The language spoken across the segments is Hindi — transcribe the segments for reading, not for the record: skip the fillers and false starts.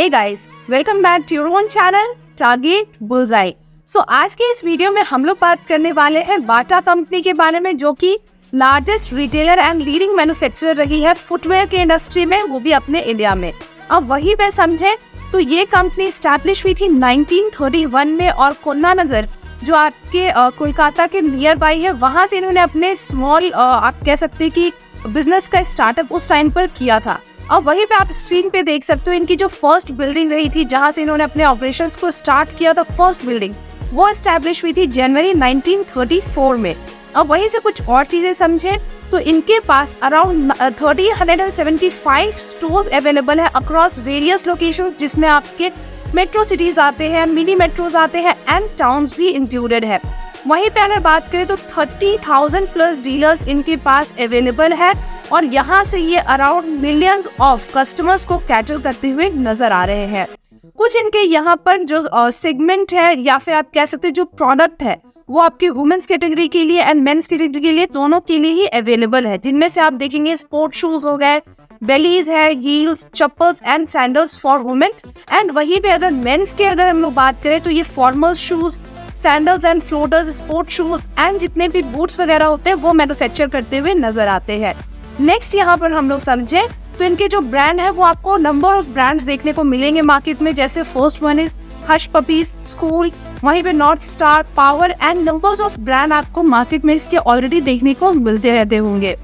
Hey guys, welcome back to your own channel target bullseye. So आज के इस वीडियो में हम लोग बात करने वाले हैं बाटा कंपनी के बारे में, जो कि largest retailer and leading manufacturer रही है फुटवेयर के इंडस्ट्री में, वो भी अपने इंडिया में। अब वही पे समझे तो ये कंपनी स्टैब्लिश हुई थी 1931 में, और कोन्ना नगर जो आपके कोलकाता के नियर बाई है, वहाँ से इन्होंने अपने स्मॉल आप कह सकते हैं कि बिजनेस का स्टार्टअप उस टाइम पर किया था। अब वहीं पे आप स्क्रीन पे देख सकते हो इनकी जो फर्स्ट बिल्डिंग रही थी, जहाँ से इन्होंने अपने ऑपरेशंस को स्टार्ट किया था, फर्स्ट बिल्डिंग वो एस्टैब्लिश हुई थी जनवरी 1934 में। अब वहीं से कुछ और चीजें समझे तो इनके पास अराउंड 375 स्टोर्स अवेलेबल है अक्रॉस वेरियस लोकेशंस, जिसमें आपके मेट्रो सिटीज आते हैं, मिनी मेट्रोज आते हैं एंड टाउन्स भी इंक्लूडेड है। वहीं पे अगर बात करें तो 30,000 प्लस डीलर्स इनके पास अवेलेबल है, और यहाँ से ये अराउंड मिलियंस ऑफ कस्टमर्स को कैटर करते हुए नजर आ रहे हैं। कुछ इनके यहाँ पर जो सेगमेंट है या फिर आप कह सकते हैं जो प्रोडक्ट है, वो आपके वुमेन्स कैटेगरी के लिए एंड मेंस कैटेगरी के लिए, दोनों के लिए ही अवेलेबल है, जिनमें से आप देखेंगे स्पोर्ट शूज हो गए, बेलीज है, heels, chappals and sandals for women. And वहीं पे अगर मेंस की अगर हम लोग बात करें तो ये formal shoes, sandals and floaters, sport shoes and जितने भी बूट्स वगैरह होते हैं वो मैन्युफैक्चर करते हुए नजर आते हैं। नेक्स्ट यहाँ पर हम लोग समझे तो इनके जो ब्रांड है वो आपको नंबर ऑफ ब्रांड्स देखने को मिलेंगे मार्केट में, जैसे first one is hush puppies, school, वहीं पे north star, power and numbers of brand आपको मार्केट में इसके ऑलरेडी देखने को मिलते रहते होंगे।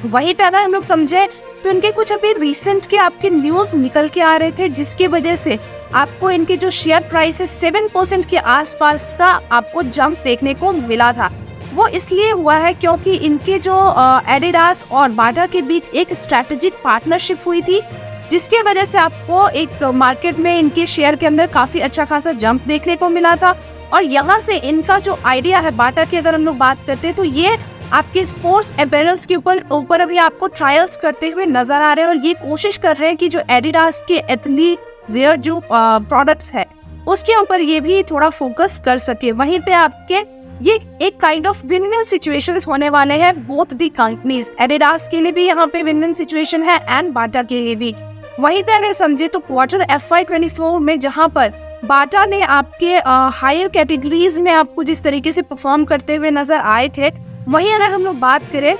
वहीं पे अगर हम लोग समझे तो इनके कुछ अभी रिसेंट के आपके न्यूज निकल के आ रहे थे, जिसकी वजह से आपको इनके जो शेयर प्राइस है 7% के आसपास का आपको जंप देखने को मिला था। वो इसलिए हुआ है क्योंकि इनके जो एडिडास और बाटा के बीच एक स्ट्रेटेजिक पार्टनरशिप हुई थी, जिसके वजह से आपको एक मार्केट में इनके शेयर के अंदर काफी अच्छा खासा जंप देखने को मिला था। और यहाँ से इनका जो आइडिया है बाटा की अगर हम लोग बात करते हैं तो ये आपके स्पोर्ट्स अपैरल्स के ऊपर अभी आपको ट्रायल्स करते हुए नजर आ रहे हैं, और ये कोशिश कर रहे हैं कि जो एडिडास के एथलीट वेयर जो प्रोडक्ट्स है उसके ऊपर ये भी थोड़ा फोकस कर सके। वहीं पे आपके ये एक kind of win win situations होने वाले हैं बोथ दी कंपनीज, एडिडास के लिए भी यहाँ पे विन विन सिचुएशन है एंड बाटा के लिए भी। वहीं पे अगर समझे तो क्वार्टर FY24 में जहाँ पर बाटा ने आपके हायर कैटेगरीज में आपको जिस तरीके से परफॉर्म करते हुए नजर आए थे, वहीं अगर हम लोग बात करें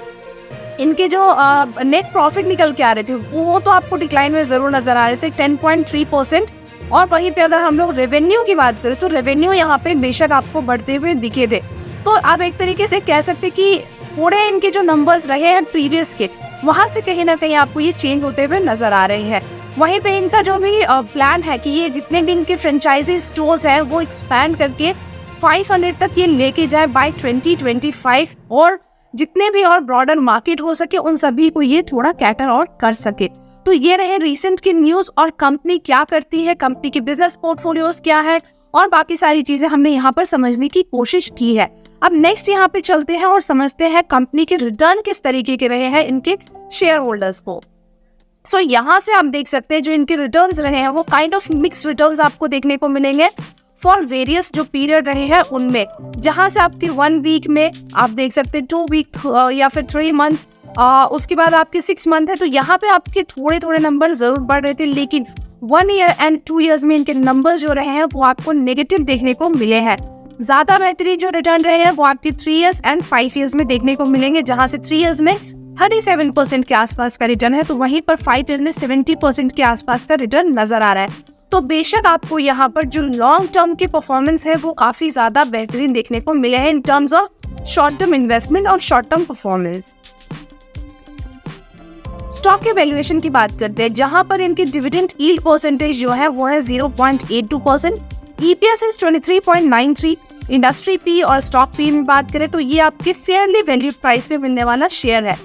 इनके जो नेट प्रॉफिट निकल के आ रहे थे वो तो आपको डिक्लाइन में जरूर नजर आ रहे थे 10.3%। और वहीं पे अगर हम लोग रेवेन्यू की बात करें तो रेवेन्यू यहाँ पे बेशक आपको बढ़ते हुए दिखे थे। तो आप एक तरीके से कह सकते हैं कि थोड़े इनके जो नंबर्स रहे हैं प्रीवियस के, वहाँ से कहीं ना कहीं आपको ये चेंज होते हुए नजर आ रहे हैं। वहीं पे इनका जो भी प्लान है कि ये जितने भी इनके फ्रेंचाइजी स्टोर्स हैं वो एक्सपैंड करके 500 तक ये लेके जाए बाय 2025, और जितने भी और ब्रॉडर मार्केट हो सके उन सभी को ये थोड़ा कैटर और कर सके। तो ये रहे रिसेंट की न्यूज, और कंपनी क्या करती है, कंपनी के बिजनेस पोर्टफोलियोज क्या है, और बाकी सारी चीजें हमने यहाँ पर समझने की कोशिश की है। अब नेक्स्ट यहाँ पे चलते हैं और समझते हैं कंपनी के रिटर्न किस तरीके के रहे हैं इनके शेयर होल्डर्स को। सो यहाँ से आप देख सकते हैं जो इनके रिटर्न्स रहे हैं वो काइंड ऑफ मिक्स रिटर्न्स आपको देखने को मिलेंगे फॉर वेरियस जो पीरियड रहे हैं उनमें, जहाँ से आपके 1 वीक में आप देख सकते हैं 2 वीक या फिर 3 मंथ, उसके बाद आपके 6 मंथ है, तो यहाँ पे आपके थोड़े थोड़े नंबर जरूर बढ़ रहे थे, लेकिन 1 ईयर एंड 2 ईयर्स में इनके नंबर जो रहे हैं वो आपको नेगेटिव देखने को मिले हैं। ज्यादा बेहतरीन जो रिटर्न रहे हैं वो आपके 3 ईयर्स एंड 5 ईयर्स में देखने को मिलेंगे, जहाँ से 3 ईयर्स में 37% के आसपास का रिटर्न है, तो वहीं पर 5 ईयर्स में 70% के आसपास का रिटर्न नजर आ रहा है। तो बेशक आपको यहाँ पर जो लॉन्ग टर्म की परफॉर्मेंस है वो काफी ज्यादा बेहतरीन देखने को मिले हैं in terms of short term investment और शॉर्ट टर्म परफॉर्मेंस। स्टॉक के वैल्यूएशन की बात करते हैं, जहां पर इनकी डिविडेंड यील्ड परसेंटेज जो है वो है 0.82%, EPS इज 23.93, इंडस्ट्री पी और स्टॉक पी में बात करें तो ये आपके फेयरली वैल्यूड प्राइस पे मिलने वाला शेयर है।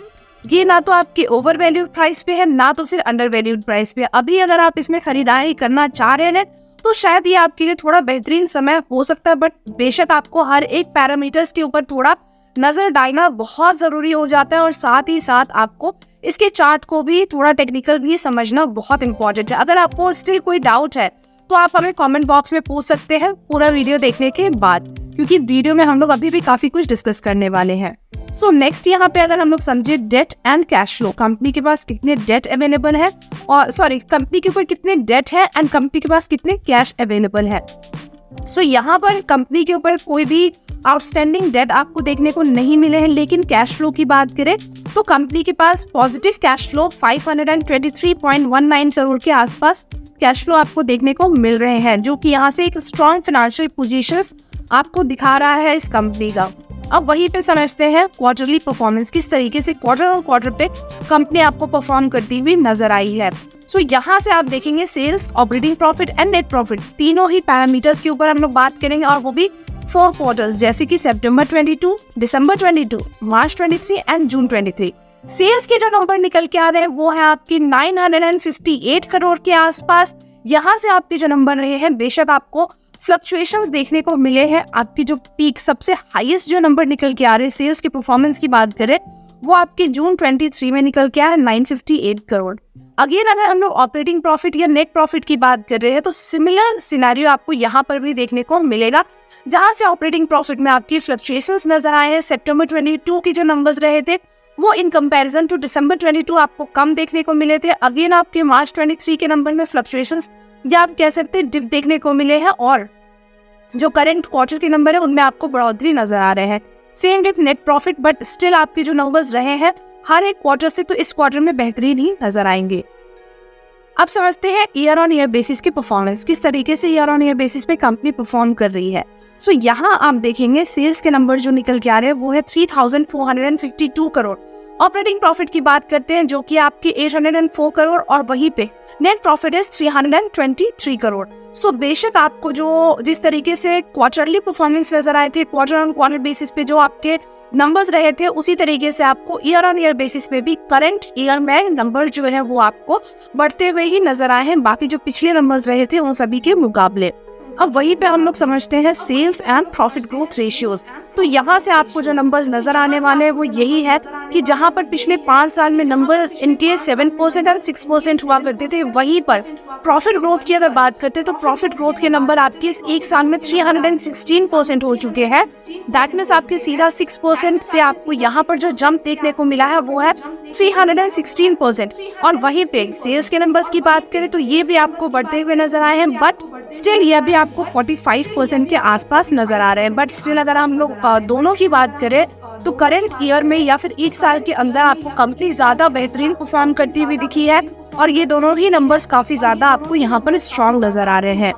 ये ना तो आपके ओवर वैल्यूड प्राइस पे है, ना तो फिर अंडर वैल्यूड प्राइस पे। अभी अगर आप इसमें खरीदारी करना चाह रहे हैं तो शायद ये आपके लिए थोड़ा बेहतरीन समय हो सकता है, बट बेशक आपको हर एक पैरामीटर्स के ऊपर थोड़ा नजर डालना बहुत जरूरी हो जाता है, और साथ ही साथ आपको इसके चार्ट को भी थोड़ा टेक्निकल भी समझना बहुत इंपॉर्टेंट है। अगर आपको स्टिल कोई डाउट है तो आप हमें कमेंट बॉक्स में पूछ सकते हैं पूरा वीडियो देखने के बाद, क्योंकि वीडियो में हम लोग अभी भी काफी कुछ डिस्कस करने वाले हैं। सो नेक्स्ट यहाँ पे अगर हम लोग समझे debt and cash flow, company के पास कितने डेट अवेलेबल है, और कंपनी के ऊपर कितने डेट है एंड कंपनी के पास कितने कैश अवेलेबल है। सो यहाँ पर कंपनी के ऊपर कोई भी आउटस्टैंडिंग डेट आपको देखने को नहीं मिले हैं, लेकिन कैश फ्लो की बात करें तो कंपनी के पास पॉजिटिव कैश फ्लो 523.19 करोड़ के आसपास कैश फ्लो आपको देखने को मिल रहे हैं, जो कि यहाँ से एक स्ट्रॉन्ग फाइनेंशियल पोजीशंस आपको दिखा रहा है इस कंपनी का। अब वहीं पे समझते हैं क्वार्टरली परफॉर्मेंस, किस तरीके से क्वार्टर ऑन क्वार्टर पे कंपनी आपको परफॉर्म करती हुई नजर आई है। सो यहाँ से आप देखेंगे sales, operating profit and net profit, तीनों ही पैरामीटर्स के ऊपर हम लोग बात करेंगे, और वो भी 4 क्वार्टर्स, जैसे कि सितंबर 22, दिसंबर 22, मार्च 23 एंड जून 23। सेल्स के जो नंबर निकल के आ रहे हैं वो है आपकी 958 करोड़ के आसपास। यहाँ से आपके जो नंबर रहे हैं, बेशक आपको फ्लक्चुएशंस देखने को मिले हैं, आपकी जो पीक सबसे हाईएस्ट जो नंबर निकल के आ रहे हैं सेल्स के परफॉर्मेंस की बात करें, वो आपके जून 23 में निकल के आया है 958 करोड़। अगेन अगर हम लोग ऑपरेटिंग प्रॉफिट या नेट प्रॉफिट की बात कर रहे हैं तो सिमिलर सिनेरियो आपको यहाँ पर भी देखने को मिलेगा, जहाँ से ऑपरेटिंग प्रॉफिट में आपकी फ्लक्चुएशंस नजर आए हैं। सितंबर 22 के जो नंबर्स रहे थे वो इन कंपैरिजन टू दिसंबर 22 आपको कम देखने को मिले थे। अगेन आपके मार्च 23 के नंबर में फ्लक्चुएशंस या आप कह सकते हैं डिप देखने को मिले हैं, और जो करंट क्वार्टर के नंबर है उनमें आपको बढ़ोतरी नजर आ रहे हैं। Same with net profit, but still आपके जो नंबर्स रहे हैं हर एक क्वार्टर से, तो इस क्वार्टर में बेहतरीन ही नजर आएंगे। अब समझते हैं ईयर ऑन ईयर बेसिस की परफॉर्मेंस, किस तरीके से ईयर ऑन ईयर बेसिस पे कंपनी परफॉर्म कर रही है। सो यहाँ आप देखेंगे सेल्स के नंबर जो निकल के आ रहे हैं वो है 3452 करोड़। ऑपरेटिंग प्रॉफिट की बात करते हैं जो कि आपके 804 करोड़, और वहीं पे नेट प्रॉफिट है 323 करोड़। सो बेशक आपको जो जिस तरीके से क्वार्टरली परफॉर्मेंस नजर आए थे, क्वार्टर ऑन क्वार्टर बेसिस पे जो आपके नंबर्स रहे थे, उसी तरीके से आपको ईयर ऑन ईयर बेसिस पे भी करंट ईयर में नंबर जो है वो आपको बढ़ते हुए ही नजर आए हैं, बाकी जो पिछले नंबर्स रहे थे उन सभी के मुकाबले। अब वहीं पे हम लोग समझते हैं sales and profit growth ratios. तो यहाँ से आपको जो नंबर्स नजर आने वाले हैं वो यही है कि जहाँ पर पिछले 5 साल में नंबर्स इनके 7% और 6% हुआ करते थे, वहीं पर प्रॉफिट ग्रोथ की अगर बात करते हैं तो प्रॉफिट ग्रोथ के नंबर आपके एक साल में 316% हो चुके हैं। दैट मीन्स आपके सीधा 6% से आपको यहाँ पर जो जंप देखने को मिला है वो है 316%। और वहीं पे सेल्स के नंबर्स की बात करें तो ये भी आपको बढ़ते हुए नजर आए हैं, बट स्टिल ये भी आपको 45% के आसपास नजर आ रहे हैं। बट स्टिल अगर हम लोग दोनों की बात करें तो करंट ईयर में या फिर एक साल के अंदर आपको कंपनी ज्यादा बेहतरीन परफॉर्म करती हुई दिखी है, और ये दोनों ही नंबर्स काफी ज्यादा आपको यहाँ पर स्ट्रॉन्ग नजर आ रहे हैं।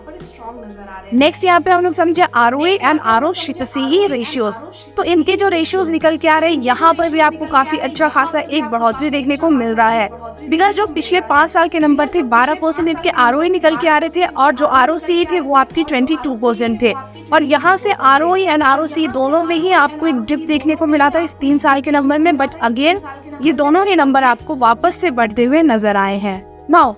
नेक्स्ट यहाँ पे हम लोग समझे ROA एंड ROCE रेशियोज। तो इनके जो रेशियोज निकल के आ रहे हैं यहाँ पर भी आपको काफी अच्छा खासा एक बढ़ोतरी देखने को मिल रहा है, बिकॉज जो पिछले 5 साल के नंबर थे 12% इनके ROA निकल के आ रहे थे, और जो ROCE थे वो आपकी 22% थे। और यहाँ से ROE एंड ROCE दोनों में ही आपको एक डिप देखने को मिला था इस 3 साल के नंबर में, बट अगेन ये दोनों ही नंबर आपको वापस से बढ़ते हुए नजर आए हैं। नाउ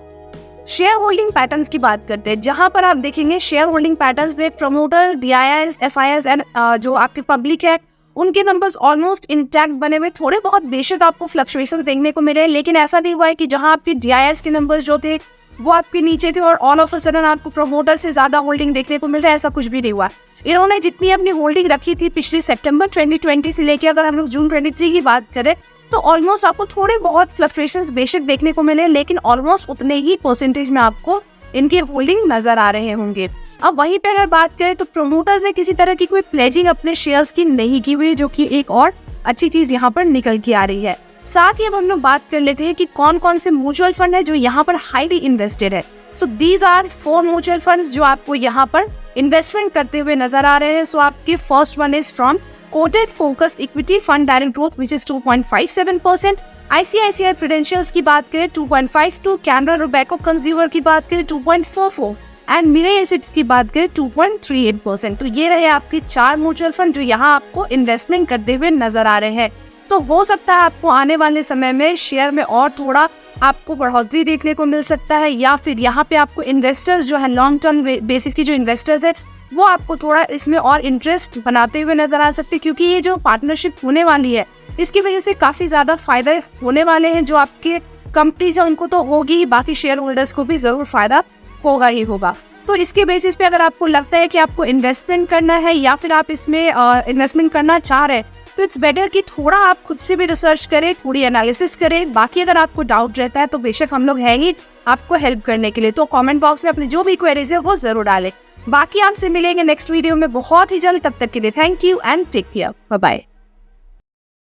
शेयर होल्डिंग पैटर्न्स की बात करते हैं, जहां पर आप देखेंगे शेयर होल्डिंग पैटर्न्स में प्रमोटर, DIIs, FIs एंड जो आपके पब्लिक है उनके नंबर्स ऑलमोस्ट इंटैक्ट बने हुए। थोड़े बहुत बेशक आपको फ्लक्चुएशन देखने को मिले, लेकिन ऐसा नहीं हुआ है कि जहां आपके DIIs के नंबर्स जो थे वो आपके नीचे थे और ऑल ऑफ अ सडन आपको प्रमोटर से ज्यादा होल्डिंग देखने को मिल रहा है, ऐसा कुछ भी नहीं हुआ। इन्होंने जितनी अपनी होल्डिंग रखी थी पिछले सितंबर 2020 से लेकर अगर हम लोग जून 23 की बात करें तो ऑलमोस्ट आपको थोड़े बहुत फ्लक्चुएशंस बेशक देखने को मिले, लेकिन ऑलमोस्ट उतने ही परसेंटेज में आपको इनके होल्डिंग नजर आ रहे होंगे। अब वहीं पे अगर बात करें तो प्रमोटर्स ने किसी तरह की कोई प्लेजिंग अपने शेयर्स की नहीं की हुई, जो कि एक और अच्छी चीज यहाँ पर निकल के आ रही है। साथ ही अब हम लोग बात कर लेते हैं कि कौन कौन से म्यूचुअल फंड है जो यहाँ पर हाईली इन्वेस्टेड है। So these are 4 mutual funds जो आपको यहाँ पर इन्वेस्टमेंट करते हुए नजर आ रहे हैं। सो आपके first one is from coated focused equity fund direct growth which is 2.57%। ICICI प्रूडेंशियल्स की बात करें 2.52, कैनरा रोबेको कंज्यूमर की बात करें 2.44 एंड मिरे एसेट्स की बात करें 2.38%। तो ये रहे आपके 4 म्यूचुअल फंड जो यहाँ आपको इन्वेस्टमेंट करते हुए नजर आ रहे हैं। तो हो सकता है आपको आने वाले समय में शेयर में और थोड़ा आपको बढ़ोतरी देखने को मिल सकता है, या फिर यहाँ पे आपको इन्वेस्टर्स जो है लॉन्ग टर्म बेसिस की जो इन्वेस्टर्स है वो आपको थोड़ा इसमें और इंटरेस्ट बनाते हुए नजर आ सकते हैं, क्योंकि ये जो पार्टनरशिप होने वाली है इसकी वजह से काफी ज्यादा फायदे होने वाले हैं। जो आपके कंपनीज है उनको तो होगी ही, बाकी शेयर होल्डर्स को भी जरूर फायदा होगा ही होगा। तो इसके बेसिस पे अगर आपको लगता है कि आपको इन्वेस्टमेंट करना है या फिर आप इसमें इन्वेस्टमेंट करना चाह रहे हैं तो इट्स बेटर कि थोड़ा आप खुद से भी रिसर्च करें, थोड़ी एनालिसिस करें। बाकी अगर आपको डाउट रहता है तो बेशक हम लोग हैं ही आपको हेल्प करने के लिए। तो कमेंट बॉक्स में अपनी जो भी क्वेरीज है वो जरूर डालें। बाकी आपसे मिलेंगे नेक्स्ट वीडियो में बहुत ही जल्द। तब तक के लिए thank you and take care, bye bye.